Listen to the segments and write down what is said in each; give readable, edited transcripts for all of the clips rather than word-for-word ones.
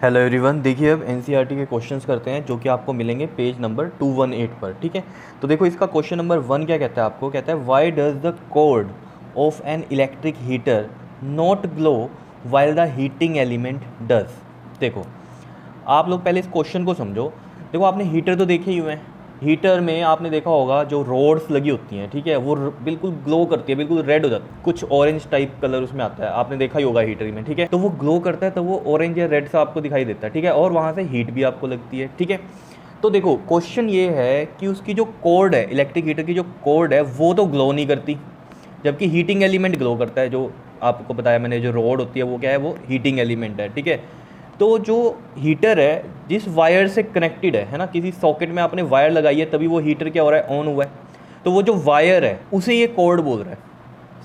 Hello everyone, देखिए अब NCERT के क्वेश्चंस करते हैं जो कि आपको मिलेंगे पेज नंबर 218 पर। ठीक है, तो देखो इसका क्वेश्चन नंबर 1 क्या कहता है, आपको कहता है why does the code of an electric heater not glow while the heating element does. देखो आप लोग पहले इस क्वेश्चन को समझो। देखो आपने हीटर तो देखे ही हुए हैं, हीटर में आपने देखा होगा जो रोड्स लगी होती हैं, ठीक है, वो बिल्कुल ग्लो करती है, बिल्कुल रेड हो जाती है, कुछ ऑरेंज टाइप कलर उसमें आता है, आपने देखा ही होगा हीटर में। ठीक है, तो वो ग्लो करता है तो वो ऑरेंज या रेड सा आपको दिखाई देता है। ठीक है, और वहाँ से हीट भी आपको लगती है। ठीक है, तो देखो क्वेश्चन ये है कि उसकी जो कोड है, इलेक्ट्रिक हीटर की जो कोड है वो तो ग्लो नहीं करती, जबकि हीटिंग एलिमेंट ग्लो करता है। जो आपको बताया मैंने, जो रॉड होती है वो क्या है, वो हीटिंग एलिमेंट है। ठीक है, तो जो हीटर है जिस वायर से कनेक्टेड है ना, किसी सॉकेट में आपने वायर लगाई है तभी वो हीटर क्या हो रहा है, ऑन हुआ है। तो वो जो वायर है उसे ये कोड बोल रहा है।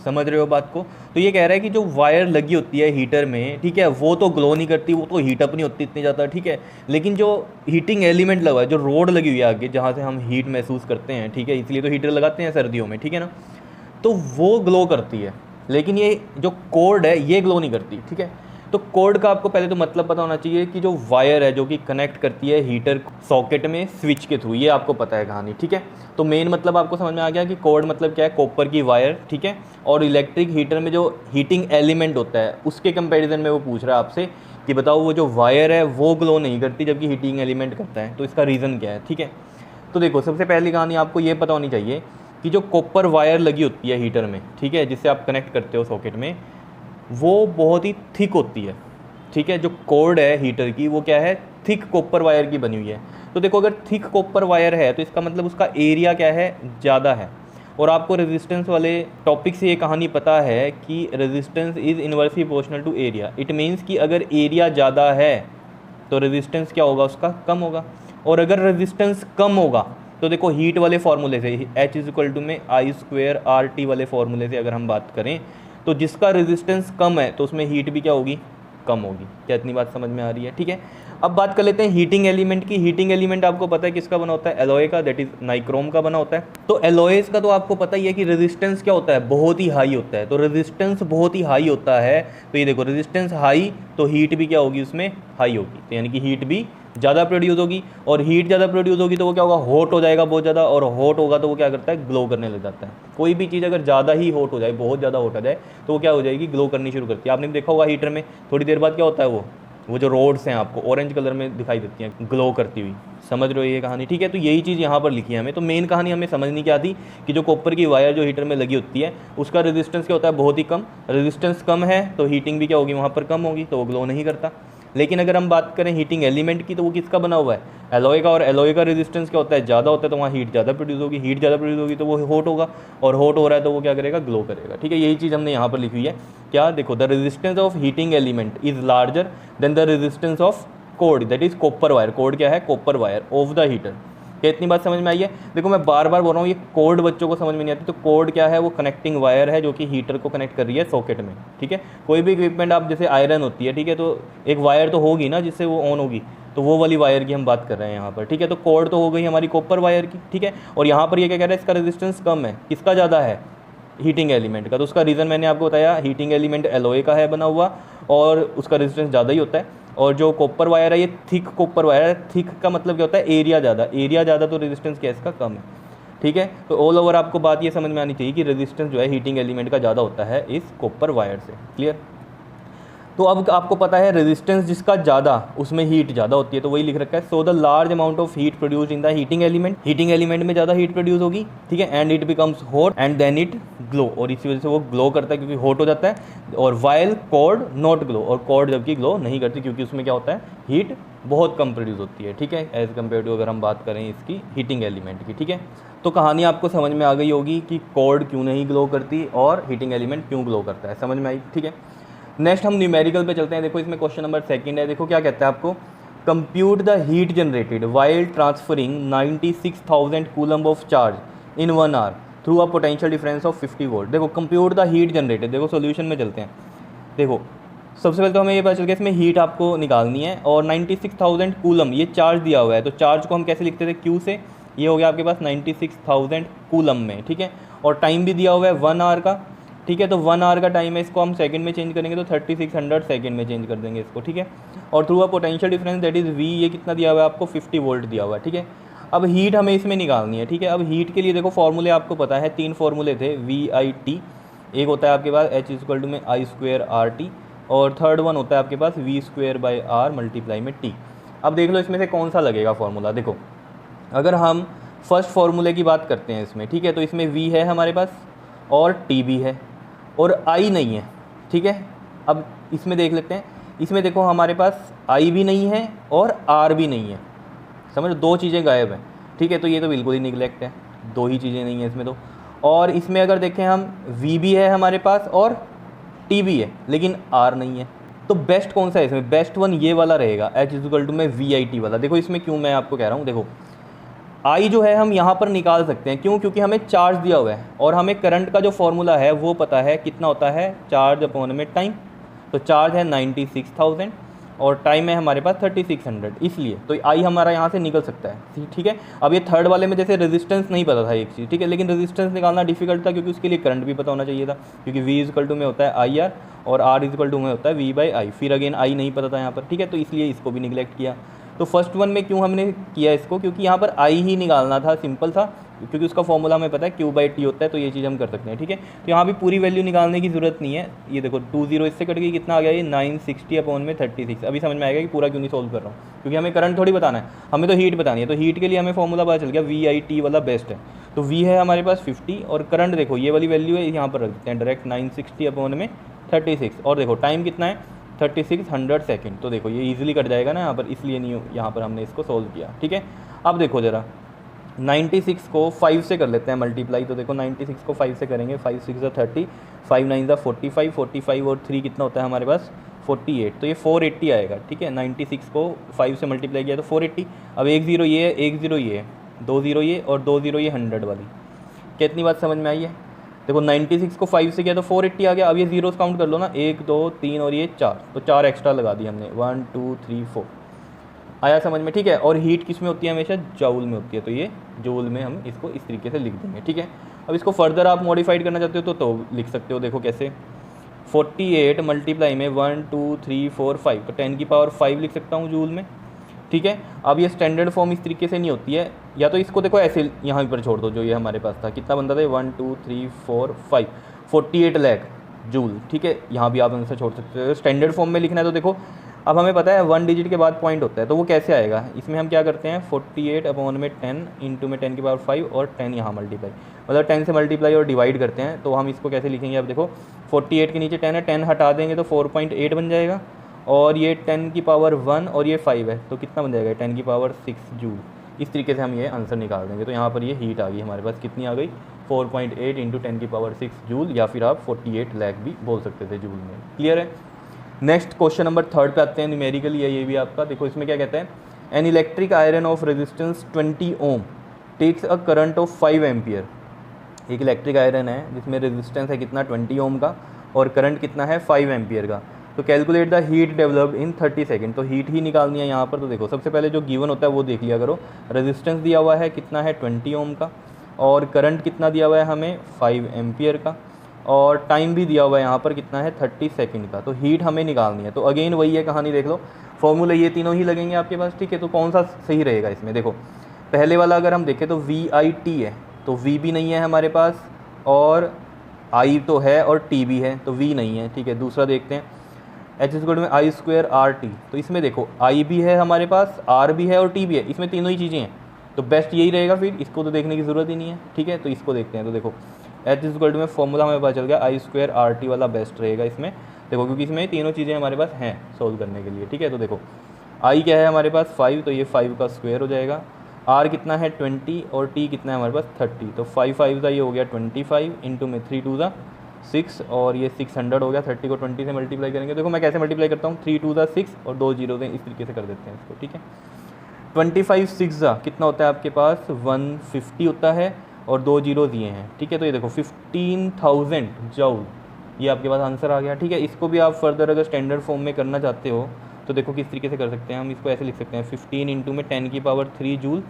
समझ रहे हो बात को? तो ये कह रहा है कि जो वायर लगी होती है हीटर में, ठीक है, वो तो ग्लो नहीं करती, वो तो हीट अप नहीं होती इतनी ज़्यादा। ठीक है, लेकिन जो हीटिंग एलिमेंट लगा है, जो रोड लगी हुई है आगे जहाँ से हम हीट महसूस करते हैं, ठीक है, इसलिए तो हीटर लगाते हैं सर्दियों में, ठीक है ना, तो वो ग्लो करती है। लेकिन ये जो कोड है ये ग्लो नहीं करती। ठीक है, तो कोड का आपको पहले तो मतलब पता होना चाहिए कि जो वायर है जो कि कनेक्ट करती है हीटर सॉकेट में स्विच के थ्रू, ये आपको पता है कहानी। ठीक है, तो मेन मतलब आपको समझ में आ गया कि कोड मतलब क्या है, कॉपर की वायर। ठीक है, और इलेक्ट्रिक हीटर में जो हीटिंग एलिमेंट होता है उसके कंपैरिजन में वो पूछ रहा है आपसे कि बताओ वो जो वायर है वो ग्लो नहीं करती जबकि हीटिंग एलिमेंट करता है, तो इसका रीज़न क्या है। ठीक है, तो देखो सबसे पहली कहानी आपको ये पता होनी चाहिए कि जो कॉपर वायर लगी होती है हीटर में, ठीक है, जिससे आप कनेक्ट करते हो सॉकेट में, वो बहुत ही थिक होती है। ठीक है, जो कॉर्ड है हीटर की वो क्या है, थिक कॉपर वायर की बनी हुई है। तो देखो अगर थिक कॉपर वायर है तो इसका मतलब उसका एरिया क्या है, ज़्यादा है। और आपको रेजिस्टेंस वाले टॉपिक से ये कहानी पता है कि resistance is inversely proportional to area. It means कि अगर एरिया ज़्यादा है तो रेजिस्टेंस क्या होगा, उसका कम होगा। और अगर रेजिस्टेंस कम होगा तो देखो हीट वाले फार्मूले से, H इज इक्वल टू में I²RT वाले फार्मूले से अगर हम बात करें तो जिसका रेजिस्टेंस कम है तो उसमें हीट भी क्या होगी, कम होगी। क्या इतनी बात समझ में आ रही है? ठीक है, अब बात कर लेते हैं हीटिंग एलिमेंट की। हीटिंग एलिमेंट आपको पता है किसका बना होता है, एलॉय का, दैट इज नाइक्रोम का बना होता है। तो एलॉयज का तो आपको पता ही है कि रेजिस्टेंस क्या होता है, बहुत ही हाई होता है। तो रेजिस्टेंस बहुत ही हाई होता है, तो ये देखो रेजिस्टेंस हाई तो हीट भी क्या होगी उसमें, हाई होगी, तो यानी कि हीट भी ज़्यादा प्रोड्यूस होगी। और हीट ज़्यादा प्रोड्यूस होगी तो वो क्या होगा, हॉट हो जाएगा बहुत ज़्यादा, और हॉट होगा तो वो क्या करता है, ग्लो करने लग जाता है। कोई भी चीज़ अगर ज़्यादा ही हॉट हो जाए, बहुत ज़्यादा हॉट हो जाए, तो वो क्या हो जाएगी, ग्लो करनी शुरू करती है। आपने भी देखा होगा हीटर में थोड़ी देर बाद क्या होता है, वो जो रोड्स हैं आपको ऑरेंज कलर में दिखाई देती हैं ग्लो करती हुई। समझ रहे हो ये कहानी? ठीक है, तो यही चीज़ यहाँ पर लिखी है हमें। तो मेन कहानी हमें समझनी क्या थी कि जो कॉपर की वायर जो हीटर में लगी होती है उसका रेजिस्टेंस क्या होता है, बहुत ही कम। रेजिस्टेंस कम है तो हीटिंग भी क्या होगी वहाँ पर, कम होगी, तो वो ग्लो नहीं करता। लेकिन अगर हम बात करें हीटिंग एलिमेंट की तो वो किसका बना हुआ है, एलॉय का। और एलॉय का रेजिस्टेंस क्या होता है, ज़्यादा होता है, तो वहाँ हीट ज़्यादा प्रोड्यूस होगी। हीट ज़्यादा प्रोड्यूस होगी तो वो हॉट होगा, और हॉट हो रहा है तो वो क्या करेगा, ग्लो करेगा। ठीक है, यही चीज़ हमने यहाँ पर लिखी हुई है। क्या देखो, the resistance of heating element is larger than the resistance of code, that is copper wire. Code क्या है, copper wire of the heater. क्या इतनी बात समझ में आई है? देखो मैं बार बार बोल रहा हूँ, ये कोड बच्चों को समझ में नहीं आती। तो कोड क्या है, वो कनेक्टिंग वायर है जो कि हीटर को कनेक्ट कर रही है सॉकेट में। ठीक है, कोई भी इक्विपमेंट आप, जैसे आयरन होती है, ठीक है, तो एक वायर तो होगी ना जिससे वो ऑन होगी, तो वो वाली वायर की हम बात कर रहे हैं यहाँ पर। ठीक है, तो कोड तो हो गई हमारी कॉपर वायर की। ठीक है, और यहाँ पर ये क्या कह रहा है, इसका रेजिस्टेंस कम है, किसका ज़्यादा है, हीटिंग एलिमेंट का। तो उसका रीज़न मैंने आपको बताया, हीटिंग एलिमेंट एलॉय का है बना हुआ, और उसका रेजिस्टेंस ज़्यादा ही होता है। और जो कॉपर वायर है ये थिक कॉपर वायर है। थिक का मतलब क्या होता है, एरिया ज़्यादा, एरिया ज़्यादा तो रेजिस्टेंस क्या इसका कम है। ठीक है, तो ऑल ओवर आपको बात ये समझ में आनी चाहिए कि रेजिस्टेंस जो है हीटिंग एलिमेंट का ज़्यादा होता है इस कॉपर वायर से। क्लियर? तो अब आपको पता है रेजिस्टेंस जिसका ज़्यादा उसमें हीट ज़्यादा होती है, तो वही लिख रखा है, so the large amount of heat produce in the heating element. Heating element में ज़्यादा हीट प्रोड्यूस होगी, ठीक है, and it becomes hot and then it glow, और इसी वजह से वो ग्लो करता है क्योंकि हॉट हो जाता है। और वाइल कॉर्ड नॉट ग्लो, और कॉर्ड जबकि ग्लो नहीं करती क्योंकि उसमें क्या होता है, हीट बहुत कम प्रोड्यूस होती है। ठीक है, एज़ कम्पेयर टू अगर हम बात करें इसकी हीटिंग एलिमेंट की। ठीक है, तो कहानी आपको समझ में आ गई होगी कि कॉर्ड क्यों नहीं ग्लो करती और हीटिंग एलिमेंट क्यों ग्लो करता है, समझ में आई? ठीक है, नेक्स्ट हम न्यूमेरिकल पे चलते हैं। देखो इसमें क्वेश्चन नंबर 2 है। देखो क्या कहता है आपको, compute the heat generated while transferring 96,000 coulomb of charge in 1 hour through a potential difference of 50 volt. देखो कंप्यूट द हीट जनरेटेड, देखो सोल्यूशन में चलते हैं। देखो सबसे पहले तो हमें ये पता चल गया इसमें हीट आपको निकालनी है, और 96,000 कूलम ये चार्ज दिया हुआ है, तो चार्ज को हम कैसे लिखते थे, क्यू से। ये हो गया आपके पास 96,000 कूलम में। ठीक है, और टाइम भी दिया हुआ है 1 आवर का, ठीक है। तो 1 आवर का टाइम है, इसको हम सेकंड में चेंज करेंगे तो 3600 सेकंड में चेंज कर देंगे इसको, ठीक है। और through a potential difference that is V, ये कितना दिया हुआ है आपको 50 वोल्ट दिया हुआ है, ठीक है। अब हीट हमें इसमें निकालनी है, ठीक है। अब हीट के लिए देखो फॉर्मूले आपको पता है, 3 फॉर्मूले थे, VIT, एक होता है आपके पास H में I²RT, और थर्ड वन होता है आपके पास V²/R मल्टीप्लाई में T। अब देख लो इसमें से कौन सा लगेगा फॉर्मूला। देखो अगर हम फर्स्ट फार्मूले की बात करते हैं इसमें, ठीक है, तो इसमें V है हमारे पास और T भी है और I नहीं है, ठीक है। अब इसमें देख लेते हैं, इसमें देखो हमारे पास I भी नहीं है और R भी नहीं है, समझ, दो चीज़ें गायब हैं, ठीक है। तो ये तो बिल्कुल ही निगलेक्ट है, दो ही चीज़ें नहीं है इसमें तो। और इसमें अगर देखें हम, V भी है हमारे पास और T भी है, लेकिन R नहीं है। तो बेस्ट कौन सा है इसमें? बेस्ट वन ये वाला रहेगा, H में VIT वाला। देखो इसमें क्यों मैं आपको कह रहा हूँ, देखो I जो है हम यहाँ पर निकाल सकते हैं, क्यों? क्योंकि हमें चार्ज दिया हुआ है और हमें करंट का जो फॉर्मूला है वो पता है, कितना होता है, चार्ज अपॉन में टाइम। तो चार्ज है 96,000 और टाइम है हमारे पास 3600, इसलिए तो I हमारा यहाँ से निकल सकता है, ठीक है। अब ये थर्ड वाले में जैसे रेजिस्टेंस नहीं पता था एक चीज़, ठीक है, लेकिन रेजिस्टेंस निकालना डिफिकल्ट था क्योंकि उसके लिए करंट भी पता होना चाहिए था, क्योंकि V में होता है IR और R में होता है V/I। फिर अगेन I नहीं पता था यहाँ पर, ठीक है, तो इसलिए इसको भी निगलेक्ट किया। तो फर्स्ट वन में क्यों हमने किया इसको? क्योंकि यहाँ पर I ही निकालना था, सिंपल था, क्योंकि उसका फॉर्मूला हमें पता है Q/T होता है, तो ये चीज़ हम कर सकते हैं, ठीक है। तो यहाँ भी पूरी वैल्यू निकालने की ज़रूरत नहीं है। ये देखो 20 इससे कट गई, कितना आ गया ये 960 अपॉन में 36। अभी समझ में आएगा कि पूरा क्यों नहीं सोल्व कर रहा हूँ, क्योंकि हमें करंट थोड़ी बताना है, हमें तो हीट बतानी है। तो हीट के लिए हमें फॉर्मूला पता चल गया, VIT वाला बेस्ट है। तो V है हमारे पास 50 और करंट देखो ये वाली वैल्यू है, यहाँ पर रख देते हैं डायरेक्ट 960 अपॉन में 36। और देखो टाइम कितना है, 3600 सेकेंड। तो देखो ये ईजिली कट जाएगा ना यहाँ पर, इसलिए नहीं यहाँ पर हमने इसको सोल्व किया, ठीक है। अब देखो ज़रा 96 को 5 से कर लेते हैं मल्टीप्लाई। तो देखो 96 को 5 से करेंगे, 5 6 30, 5 9 45, 45 और 3 कितना होता है हमारे पास 48। तो ये 480 आएगा, ठीक है। 96 को 5 से मल्टीप्लाई किया तो 480। अब 1 0 ये है, 1 0 ये है, 2 0 ये और 2 0 ये 100 वाली। कितनी बात समझ में आई है? देखो 96 को 5 से किया तो 480 आ गया। अब ये जीरोस काउंट कर लो ना, 1 2 3 और ये 4, तो 4 एक्स्ट्रा लगा दिए हमने, 1 2 3 4 आया समझ में, ठीक है। और हीट किस में होती है? हमेशा जूल में होती है, तो ये जूल में हम इसको इस तरीके से लिख देंगे, ठीक है। अब इसको फर्दर आप मॉडिफाइड करना चाहते हो तो लिख सकते हो, देखो कैसे, 48 मल्टीप्लाई में 1 2 3 4 5, तो 10 की पावर 5 लिख सकता हूँ जूल में, ठीक है। अब ये स्टैंडर्ड फॉर्म इस तरीके से नहीं होती है, या तो इसको देखो ऐसे यहाँ पर छोड़ दो, जो ये हमारे पास था, कितना बनता था 1 2 3 4 5, 48 लाख जूल, ठीक है। यहाँ भी आप आंसर छोड़ सकते हो। स्टैंडर्ड फॉर्म में लिखना है तो देखो अब हमें पता है 1 डिजिट के बाद पॉइंट होता है, तो वो कैसे आएगा? इसमें हम क्या करते हैं, 48 अपॉन में 10 इंटू में 10 की पावर 5 और 10 यहाँ मल्टीप्लाई, मतलब 10 से मल्टीप्लाई और डिवाइड करते हैं। तो हम इसको कैसे लिखेंगे? अब देखो 48 के नीचे 10 है, 10 हटा देंगे तो 4.8 बन जाएगा, और ये 10 की पावर 1 और ये 5 है, तो कितना बन जाएगा 10 की पावर 6 जूल। इस तरीके से हम ये आंसर निकाल देंगे। तो यहाँ पर ये हीट आ गई हमारे पास, कितनी आ गई 4.8 इंटू 10 की पावर 6 जूल, या फिर आप 48 लाख भी बोल सकते थे जूल में। क्लियर है? नेक्स्ट क्वेश्चन नंबर 3 पे आते हैं, न्यूमेरिकल है ये भी आपका। देखो इसमें क्या कहते हैं, an electric iron of resistance 20 ohm takes a current of 5 ampere. एक इलेक्ट्रिक आयरन है जिसमें रेजिस्टेंस है कितना 20 ओम का और करंट कितना है 5 एम्पियर का। तो calculate the heat developed in 30 second. तो हीट ही निकालनी है यहाँ पर। तो देखो सबसे पहले जो गिवन होता है वो देख लिया करो। रेजिस्टेंस दिया हुआ है कितना है 20 ओम का, और करंट कितना दिया हुआ है हमें 5 एम्पियर का, और टाइम भी दिया हुआ है यहाँ पर कितना है 30 सेकंड का। तो हीट हमें निकालनी है। तो अगेन वही है कहानी, देख लो फॉर्मूले ये तीनों ही लगेंगे आपके पास, ठीक है। तो कौन सा सही रहेगा इसमें? देखो पहले वाला अगर हम देखें तो VIT है, तो V भी नहीं है हमारे पास, और I तो है और T भी है, तो V नहीं है, ठीक है। दूसरा देखते हैं H में I²RT। तो इसमें देखो I भी है हमारे पास, R भी है और T भी है, इसमें तीनों ही चीज़ें हैं, तो बेस्ट यही रहेगा। फिर इसको तो देखने की ज़रूरत ही नहीं है, ठीक है। तो इसको देखते हैं। तो देखो H में फॉर्मूला हमें पता चल गया, I²RT वाला बेस्ट रहेगा इसमें। देखो क्योंकि इसमें तीनों चीज़ें हमारे पास हैं सोल्व करने के लिए, ठीक है। तो देखो I क्या है हमारे पास 5, तो ये 5 का स्क्वायर हो जाएगा। R कितना है 20 और T कितना है हमारे पास 30, तो 5 5 का ये हो गया 25 इंटू में 3 2 6, और ये 600 हो गया। 30 को 20 से मल्टीप्लाई करेंगे, देखो मैं कैसे मल्टीप्लाई करता हूँ, 3 2 6 और 2 जीरो इस तरीके से कर देते हैं इसको, ठीक है। 25 6 कितना होता है आपके पास 150 होता है, और 2 जीरो दिए हैं, ठीक है। तो ये देखो 15,000 जूल, ये आपके पास आंसर आ गया, ठीक है। इसको भी आप फर्दर अगर स्टैंडर्ड फॉर्म में करना चाहते हो तो देखो किस तरीके से कर सकते हैं हम। इसको ऐसे लिख सकते हैं 15 इंटू में 10 की पावर 3 जूल,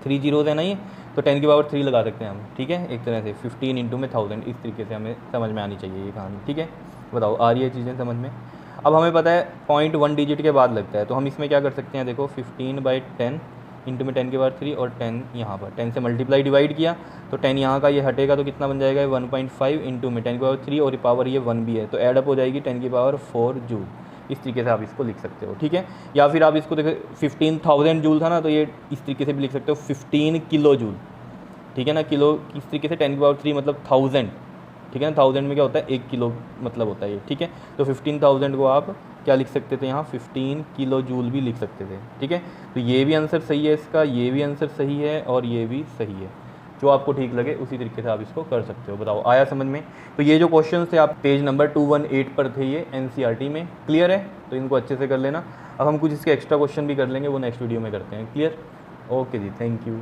3 जीरोज़ है ना, ये तो 10 की पावर 3 लगा सकते हैं हम, ठीक है, एक तरह से 15 इंटू में 1000, इस तरीके से हमें समझ में आनी चाहिए ये कहानी, ठीक है। बताओ आ रही है चीज़ें समझ में। अब हमें पता है 0.1 डिजिट के बाद लगता है, तो हम इसमें क्या कर सकते हैं, देखो 15/10 इंटू में 10 की पावर 3 और 10 यहाँ पर 10 से मल्टीप्लाई डिवाइड किया तो 10 यहाँ का ये हटेगा तो कितना बन जाएगा 1.5 इंटू में 10 की पावर 3 और पावर ये 1 भी है तो ऐड अप हो जाएगी 10 की पावर 4 जूल। इस तरीके से आप इसको लिख सकते हो, ठीक है। या फिर आप इसको देखो 15,000 जूल था ना, तो ये इस तरीके से भी लिख सकते हो 15 किलो जूल, ठीक है ना। किलो इस तरीके से 10 की पावर 3 मतलब 1000, ठीक है ना। 1000 में क्या होता है 1 किलो मतलब होता है ये, ठीक है। तो 15,000 को आप क्या लिख सकते थे यहाँ 15 किलो जूल भी लिख सकते थे, ठीक है। तो ये भी आंसर सही है इसका, ये भी आंसर सही है और ये भी सही है। जो आपको ठीक लगे उसी तरीके से आप इसको कर सकते हो। बताओ आया समझ में। तो ये जो क्वेश्चन थे आप पेज नंबर 218 पर थे, ये NCERT में, क्लियर है। तो इनको अच्छे से कर लेना। अब हम कुछ इसके एक्स्ट्रा क्वेश्चन भी कर लेंगे, वो नेक्स्ट वीडियो में करते हैं, क्लियर। ओके जी, थैंक यू।